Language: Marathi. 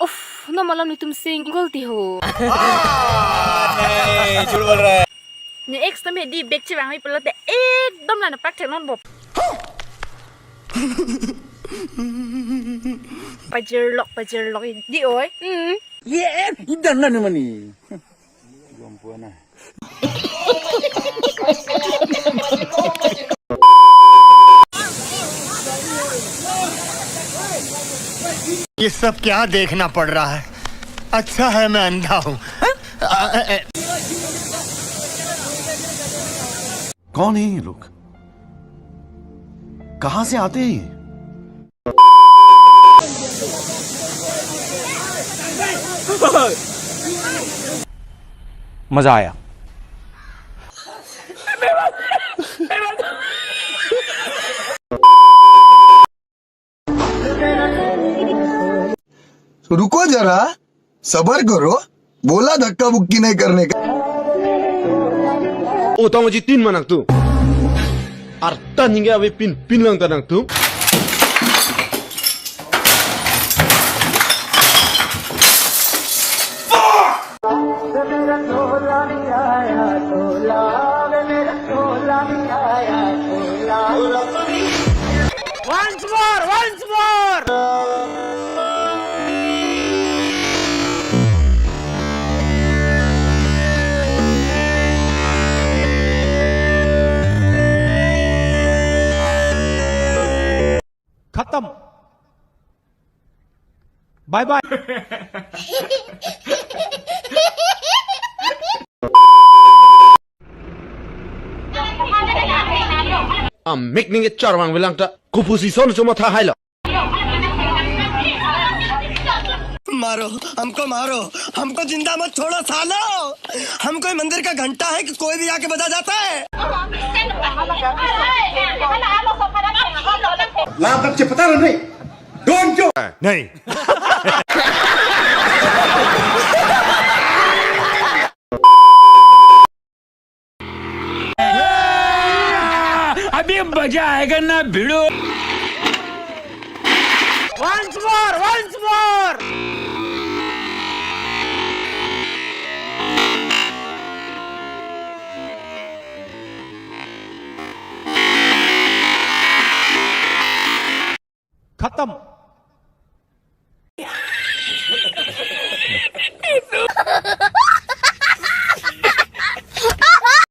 उफ ना मला नहीं तुमसे गलती हो नहीं झूठ बोल रहा है ni ex to me di bek chi wang hai pala te ekdom la na pak thek non bob pajir lok di oi Yeah, idan na naman eh. Gumpo na. ये सब क्या देखना पड़ रहा है अच्छा है मैं अंधा हूँ कौन है ये लोग कहां से आते हैं ये? मजा आया रुको जरा सबर करो बोला धक्का बुक्की नहीं करने का utang mo jitin manang tu artan hingga abe pin lang tanang tu once more खत्म bye bye mikning e charwang bilang ta kuposisyon cuma tha hai lo मारो हमको जिंदा मत छोड़ो सालो हम कोई मंदिर का घंटा है कि कोई भी आके बजा जाता है लाभ तक पता नहीं डोंट जो नहीं अभी मजा आएगा ना भिड़ो once more खत्म